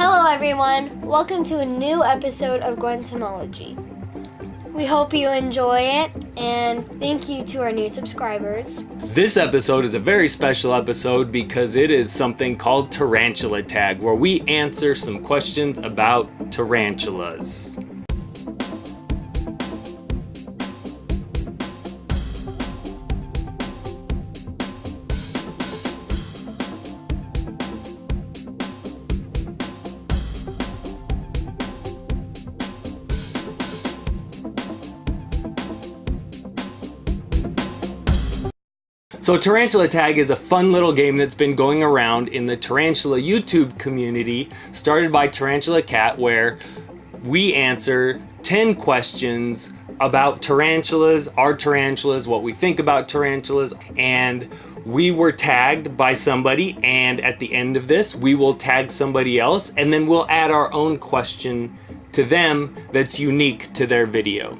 Hello everyone, welcome to a new episode of Gwentomology. We hope you enjoy it, and thank you to our new subscribers. This episode is a very special episode because it is something called Tarantula Tag, where we answer some questions about tarantulas. So Tarantula Tag is a fun little game that's been going around in the tarantula YouTube community, started by Tarantula Kat, where we answer 10 questions about tarantulas, our tarantulas, what we think about tarantulas, and we were tagged by somebody, and at the end of this we will tag somebody else, and then we'll add our own question to them that's unique to their video.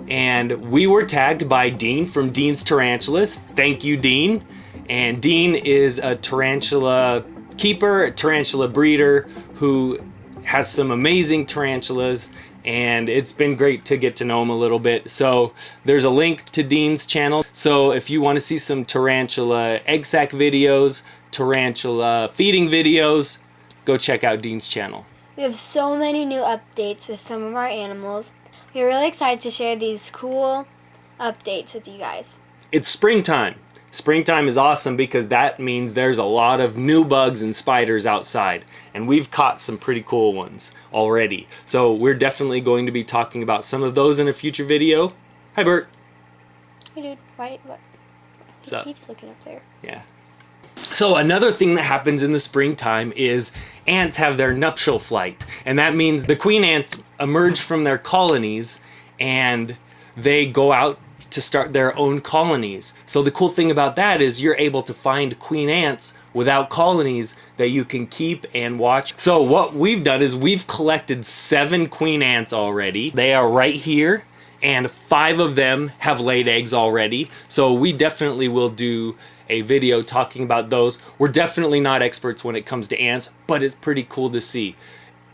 And we were tagged by Dean from Dean's Tarantulas. Thank you, Dean. And Dean is a tarantula keeper, a tarantula breeder who has some amazing tarantulas, and it's been great to get to know him a little bit. So there's a link to Dean's channel. So if you want to see some tarantula egg sac videos, tarantula feeding videos, go check out Dean's channel. We have so many new updates with some of our animals. We're really excited to share these cool updates with you guys. It's springtime. Springtime is awesome because that means there's a lot of new bugs and spiders outside, and we've caught some pretty cool ones already. So we're definitely going to be talking about some of those in a future video. Hi, Bert. Hey, dude. What? He keeps looking up there. Yeah. So another thing that happens in the springtime is ants have their nuptial flight, and that means the queen ants emerge from their colonies and they go out to start their own colonies. So the cool thing about that is you're able to find queen ants without colonies that you can keep and watch. So what we've done is we've collected 7 queen ants already. They are right here, and 5 of them have laid eggs already. So we definitely will do a video talking about those. We're definitely not experts when it comes to ants, but it's pretty cool to see.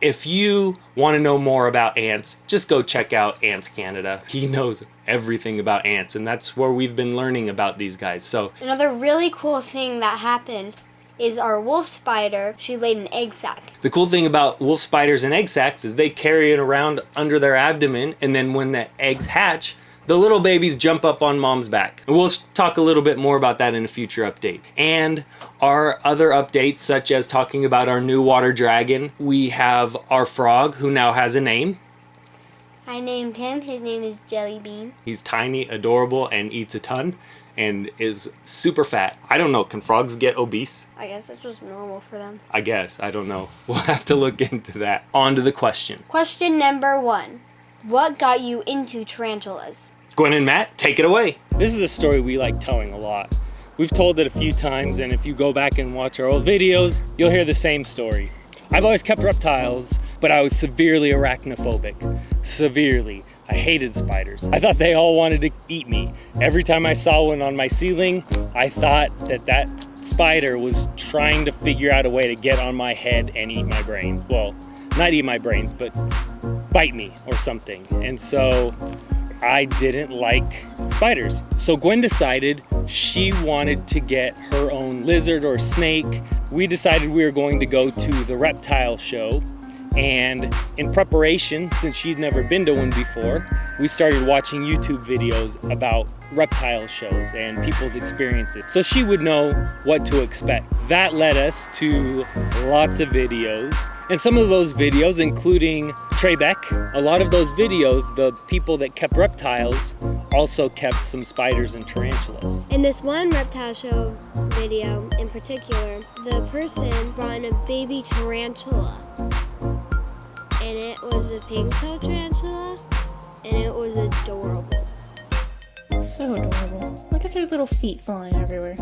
If you want to know more about ants, just go check out AntsCanada. He knows everything about ants, and that's where we've been learning about these guys. So another really cool thing that happened is our wolf spider, she laid an egg sac. The cool thing about wolf spiders and egg sacs is they carry it around under their abdomen, and then when the eggs hatch, the little babies jump up on mom's back. And we'll talk a little bit more about that in a future update. And our other updates, such as talking about our new water dragon, we have our frog, who now has a name. I named him. His name is Jellybean. He's tiny, adorable, and eats a ton, and is super fat. I don't know, can frogs get obese? I guess it's just normal for them. I guess, I don't know. We'll have to look into that. On to the question. Question number 1. What got you into tarantulas? Gwen and Matt, take it away. This is a story we like telling a lot. We've told it a few times, and if you go back and watch our old videos, you'll hear the same story. I've always kept reptiles, but I was severely arachnophobic. Severely. I hated spiders. I thought they all wanted to eat me. Every time I saw one on my ceiling, I thought that spider was trying to figure out a way to get on my head and eat my brains. Well, not eat my brains, but bite me or something. And so I didn't like spiders. So Gwen decided she wanted to get her own lizard or snake. We decided we were going to go to the reptile show, and in preparation, since she'd never been to one before, we started watching YouTube videos about reptile shows and people's experiences, so she would know what to expect. That led us to lots of videos, and some of those videos, including Trebek, a lot of those videos, the people that kept reptiles also kept some spiders and tarantulas. In this one reptile show video in particular, the person brought in a baby tarantula, and it was a pigtail tarantula, and it was adorable. So adorable. Look at their little feet flying everywhere.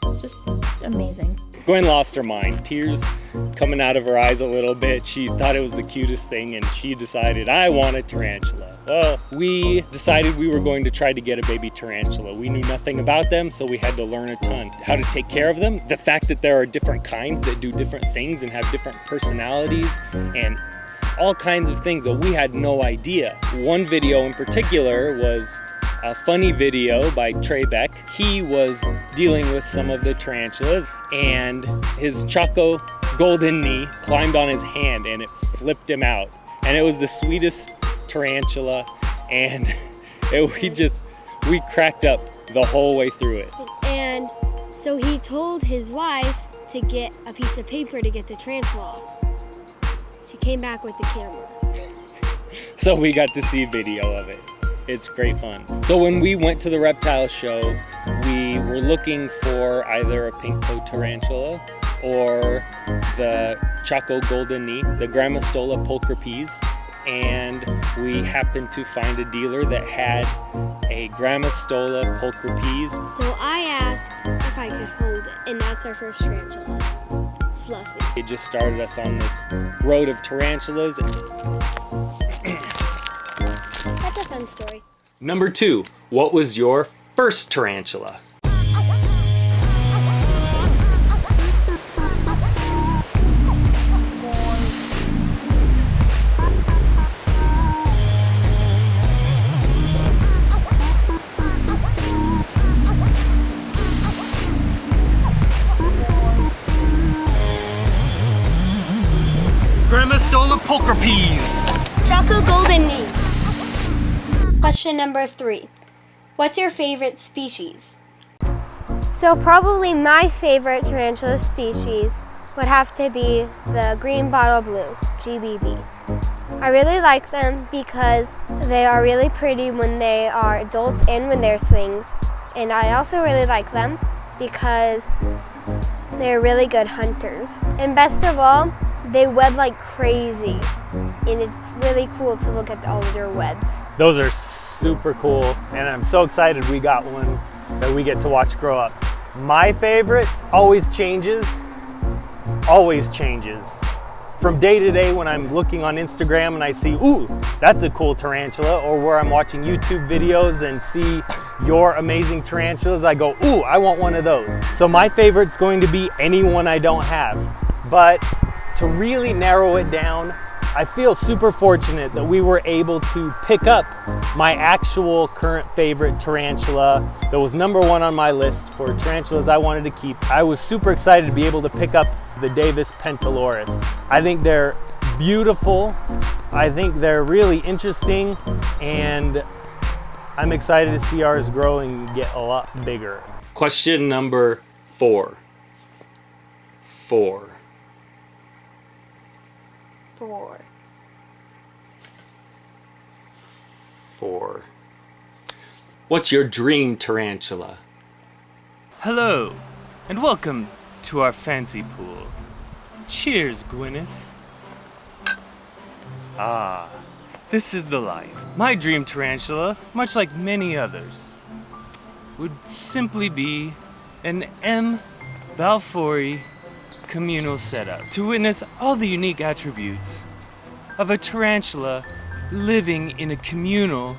It's just amazing. Gwen lost her mind, tears coming out of her eyes a little bit. She thought it was the cutest thing, and she decided, I want a tarantula. Well, we decided we were going to try to get a baby tarantula. We knew nothing about them, so we had to learn a ton. How to take care of them, the fact that there are different kinds that do different things and have different personalities, and all kinds of things that we had no idea. One video in particular was a funny video by Trey Beck. He was dealing with some of the tarantulas, and his Choco golden knee climbed on his hand and it flipped him out. And it was the sweetest tarantula, and we cracked up the whole way through it. And so he told his wife to get a piece of paper to get the tarantula off. She came back with the camera. So we got to see video of it. It's great fun. So when we went to the Reptiles show, we were looking for either a pink-toed tarantula or the Choco golden knee, the Grammostola pulchripes, and we happened to find a dealer that had a Grammostola pulchripes. So I asked if I could hold it, and that's our first tarantula, Fluffy. It just started us on this road of tarantulas. That's a fun story. Number 2, what was your first tarantula? Grammostola pulchripes. Choco golden knee. Question number 3. What's your favorite species? So probably my favorite tarantula species would have to be the green bottle blue, GBB. I really like them because they are really pretty when they are adults and when they're slings. And I also really like them because they're really good hunters. And best of all, they web like crazy. And it's really cool to look at all of their webs. Those are super cool, and I'm so excited we got one that we get to watch grow up. My favorite always changes. From day to day when I'm looking on Instagram and I see, ooh, that's a cool tarantula, or where I'm watching YouTube videos and see your amazing tarantulas, I go, ooh, I want one of those. So my favorite's going to be anyone I don't have. But to really narrow it down, I feel super fortunate that we were able to pick up my actual current favorite tarantula that was number 1 on my list for tarantulas I wanted to keep. I was super excited to be able to pick up the Davis Pentaloris. I think they're beautiful. I think they're really interesting, and I'm excited to see ours grow and get a lot bigger. Question number 4. 4. 4. What's your dream tarantula? Hello, and welcome to our fancy pool. Cheers, Gwyneth. Ah, this is the life. My dream tarantula, much like many others, would simply be an M. balfouri communal setup to witness all the unique attributes of a tarantula living in a communal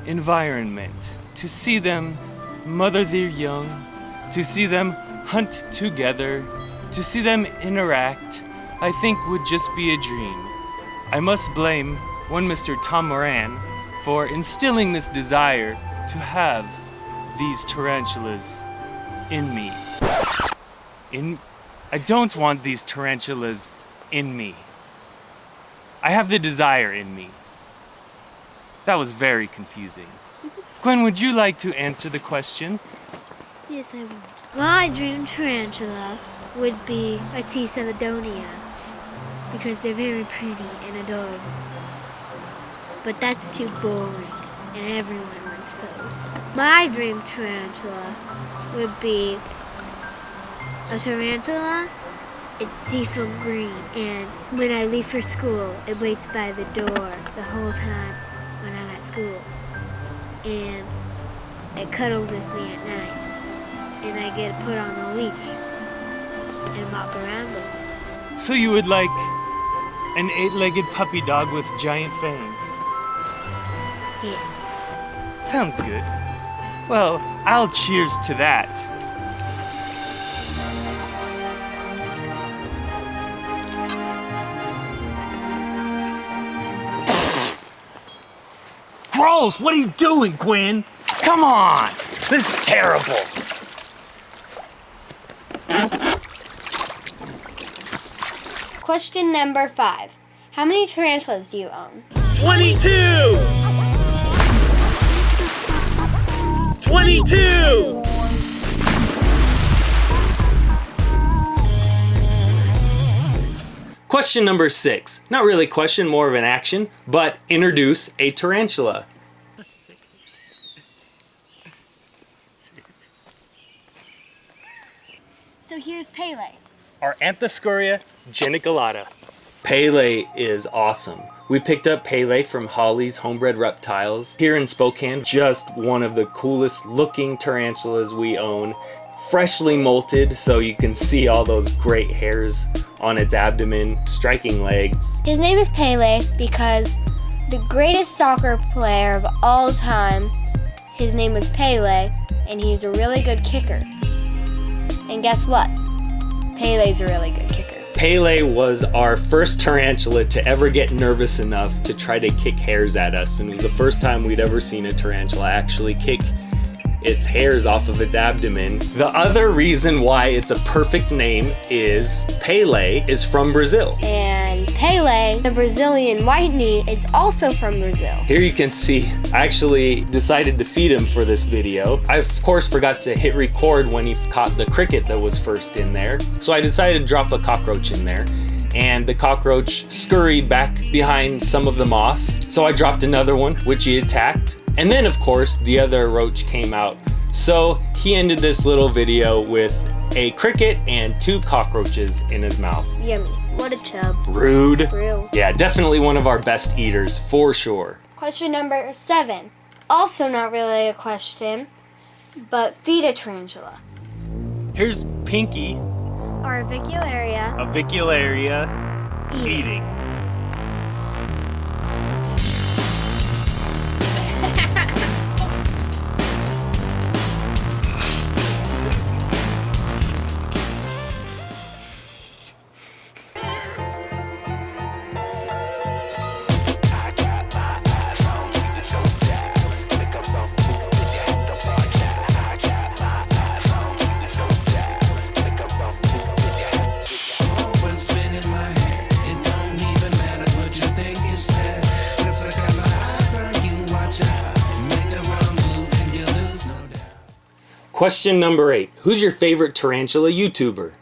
environment. To see them mother their young, to see them hunt together, to see them interact, I think would just be a dream. I must blame one Mr. Tom Moran for instilling this desire to have these tarantulas in me. I don't want these tarantulas in me. I have the desire in me. That was very confusing. Gwen, would you like to answer the question? Yes, I would. My dream tarantula would be a T. Celadonia because they're very pretty and adorable. But that's too boring, and everyone wants those. My dream tarantula would be a tarantula. It's seafoam green, and when I leave for school, it waits by the door the whole time when I'm at school. And it cuddles with me at night. And I get put on a leash and walk around with it. So you would like an 8-legged puppy dog with giant fangs? Yeah. Sounds good. Well, I'll cheers to that. Gross! What are you doing, Gwen? Come on! This is terrible. Question number 5. How many tarantulas do you own? 22! 22! Question number 6. Not really a question, more of an action, but introduce a tarantula. So here's Pele. Our AntsCanada geniculata. Pele is awesome. We picked up Pele from Hawley's Homebred Reptiles here in Spokane. Just one of the coolest looking tarantulas we own. Freshly molted, so you can see all those great hairs on its abdomen, striking legs. His name is Pele because the greatest soccer player of all time, his name was Pele, and he's a really good kicker. And guess what? Pele's a really good kicker. Pele was our first tarantula to ever get nervous enough to try to kick hairs at us, and it was the first time we'd ever seen a tarantula actually kick its hairs off of its abdomen. The other reason why it's a perfect name is Pele is from Brazil. And Pele, the Brazilian whitey, is also from Brazil. Here you can see, I actually decided to feed him for this video. I of course forgot to hit record when he caught the cricket that was first in there. So I decided to drop a cockroach in there. And the cockroach scurried back behind some of the moss. So I dropped another one, which he attacked. And then of course the other roach came out. So he ended this little video with a cricket and 2 cockroaches in his mouth. Yummy. What a chub. Rude. Real. Yeah, definitely one of our best eaters, for sure. Question number 7. Also not really a question, but feed a tarantula. Here's Pinky, Or avicularia. avicularia, eating. Question number 8. Who's your favorite tarantula YouTuber?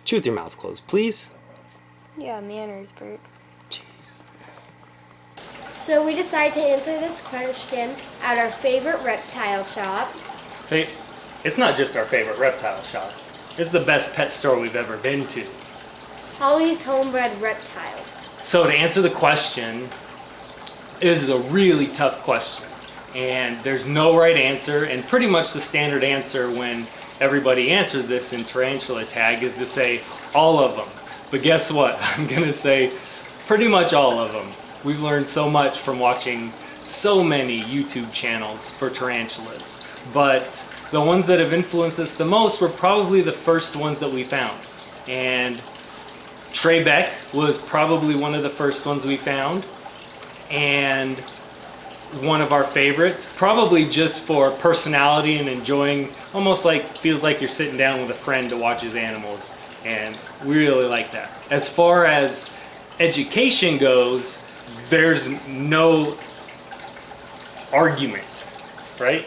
Chew with your mouth closed, please. Yeah, manners, Bert. Jeez. So we decided to answer this question at our favorite reptile shop. It's not just our favorite reptile shop. It's the best pet store we've ever been to. Hawley's Homebred Reptiles. So to answer the question, this is a really tough question. And there's no right answer, and pretty much the standard answer when everybody answers this in Tarantula Tag is to say all of them. But guess what? I'm gonna say pretty much all of them. We've learned so much from watching so many YouTube channels for tarantulas. But the ones that have influenced us the most were probably the first ones that we found. And Trey Beck was probably one of the first ones we found. And one of our favorites, probably just for personality and enjoying, almost like feels like you're sitting down with a friend to watch his animals, and we really like that. As far as education goes, there's no argument, right?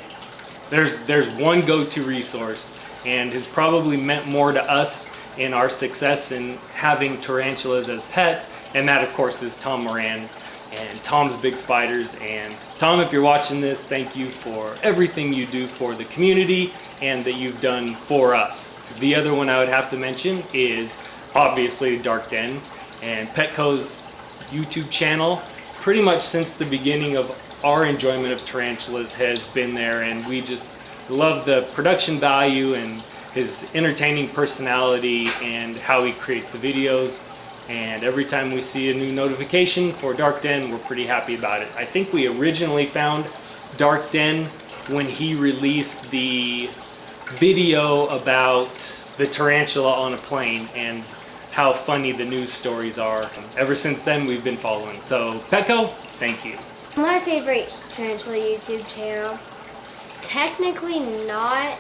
There's one go-to resource, and has probably meant more to us in our success in having tarantulas as pets, and that of course is Tom Moran and Tom's Big Spiders. And Tom, if you're watching this, thank you for everything you do for the community and that you've done for us. The other one I would have to mention is obviously Dark Den, and Petco's YouTube channel pretty much since the beginning of our enjoyment of tarantulas has been there, and we just love the production value and his entertaining personality and how he creates the videos. And every time we see a new notification for Dark Den, we're pretty happy about it. I think we originally found Dark Den when he released the video about the tarantula on a plane and how funny the news stories are. Ever since then, we've been following. So, Petco, thank you. My favorite tarantula YouTube channel is technically not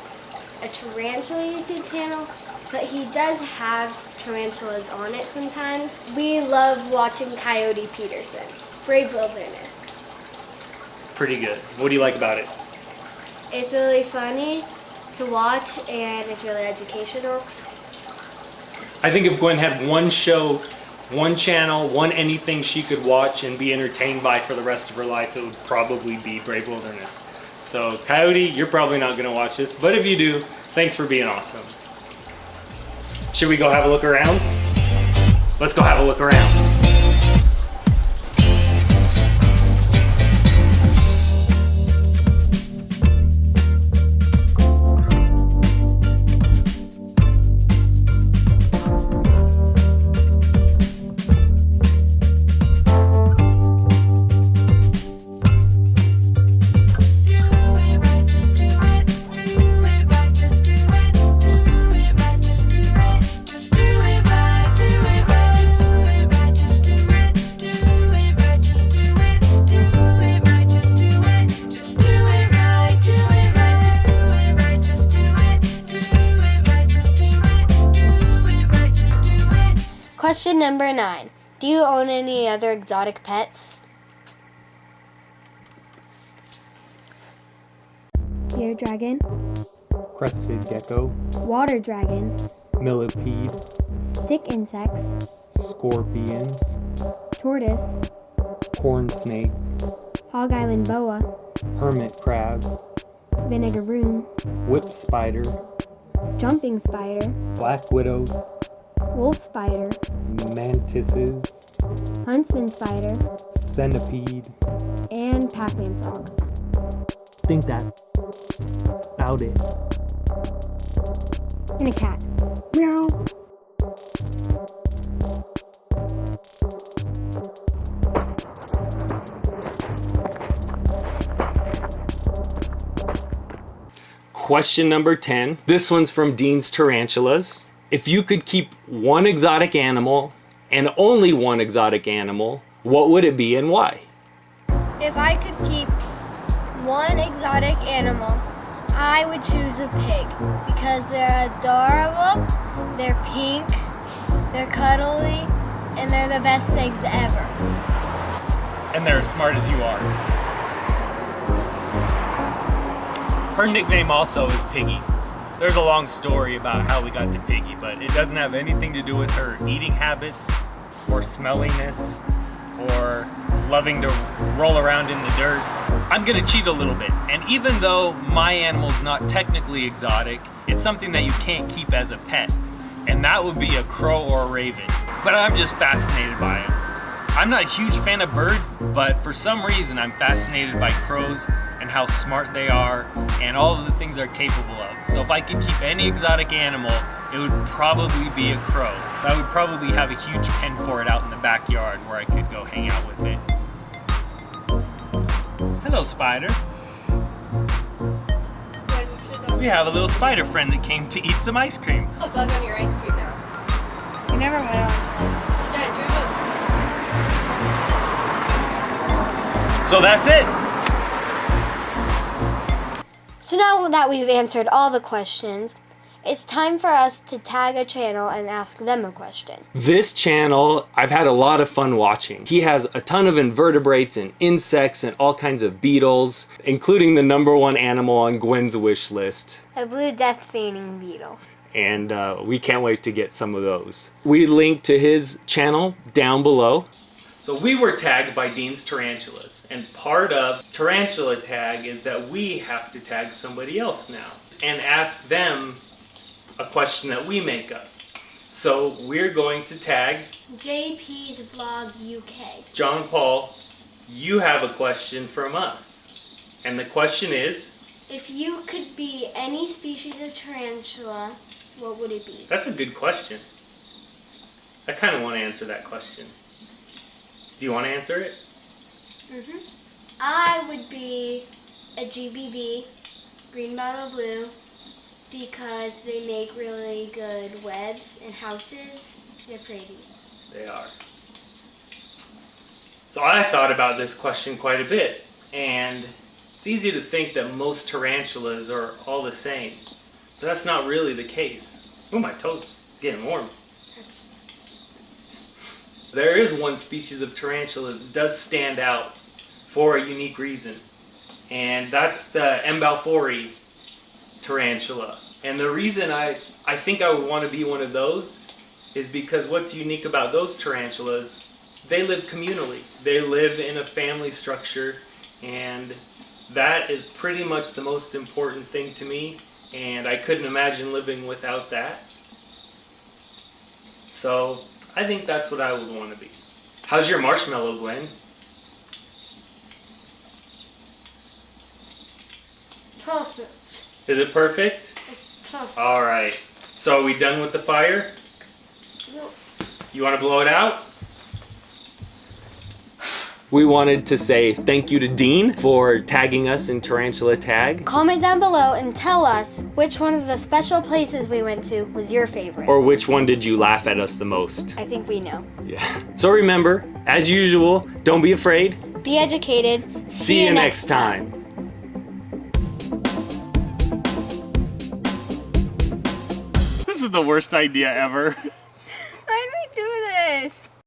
a tarantula YouTube channel, but he does have tarantulas on it sometimes. We love watching Coyote Peterson, Brave Wilderness. Pretty good. What do you like about it? It's really funny to watch and it's really educational. I think if Gwen had one show, one channel, one anything she could watch and be entertained by for the rest of her life, it would probably be Brave Wilderness. So, Coyote, you're probably not going to watch this, but if you do, thanks for being awesome. Should we go have a look around? Let's go have a look around. Question number 9. Do you own any other exotic pets? Bear dragon, Crested gecko, water dragon, millipede, stick insects, scorpions, tortoise, corn snake, hog island boa, hermit crab, vinegaroon, whip spider, jumping spider, black widow, wolf spider, mantises, huntsman spider, centipede. and Pac-Man frog. I think that's about it. And a cat. Meow. Question number 10. This one's from Dean's Tarantulas. If you could keep one exotic animal and only one exotic animal, what would it be and why? If I could keep one exotic animal, I would choose a pig because they're adorable, they're pink, they're cuddly, and they're the best things ever. And they're as smart as you are. Her nickname also is Piggy. There's a long story about how we got to Piggy, but it doesn't have anything to do with her eating habits or smelliness or loving to roll around in the dirt. I'm gonna cheat a little bit, and even though my animal's not technically exotic, it's something that you can't keep as a pet, and that would be a crow or a raven. But I'm just fascinated by it. I'm not a huge fan of birds, but for some reason I'm fascinated by crows and how smart they are and all of the things they're capable of. So if I could keep any exotic animal, it would probably be a crow. I would probably have a huge pen for it out in the backyard where I could go hang out with it. Hello, spider. We have a little spider friend that came to eat some ice cream. A bug on your ice cream now. You never went on. Yeah, do So that's it. So now that we've answered all the questions, it's time for us to tag a channel and ask them a question. This channel, I've had a lot of fun watching. He has a ton of invertebrates and insects and all kinds of beetles, including the #1 animal on Gwen's wish list. A blue death feigning beetle. And we can't wait to get some of those. We link to his channel down below. So we were tagged by Dean's Tarantulas, and part of Tarantula Tag is that we have to tag somebody else now and ask them a question that we make up. So we're going to tag JP's Vlog UK. John Paul. You have a question from us, and the question is, If you could be any species of tarantula, what would it be? that's a good question. I kind of want to answer that question. Do you want to answer it? I would be a GBB, green bottle blue, because they make really good webs and houses. They're pretty. They are. So I thought about this question quite a bit, and it's easy to think that most tarantulas are all the same, but that's not really the case. Oh, my toes getting warm. There is one species of tarantula that does stand out for a unique reason, and that's the Mbalfouri tarantula. And the reason I think I would want to be one of those is because what's unique about those tarantulas, they live communally. They live in a family structure, and that is pretty much the most important thing to me, and I couldn't imagine living without that. So I think that's what I would want to be. How's your marshmallow, Gwen? Perfect. Is it perfect? Perfect. All right. So are we done with the fire? You want to blow it out? We wanted to say thank you to Dean for tagging us in Tarantula Tag. Comment down below and tell us which one of the special places we went to was your favorite. Or which one did you laugh at us the most? I think we know. Yeah. So remember, as usual, don't be afraid. Be educated. See you next time. This is the worst idea ever. Why did we do this?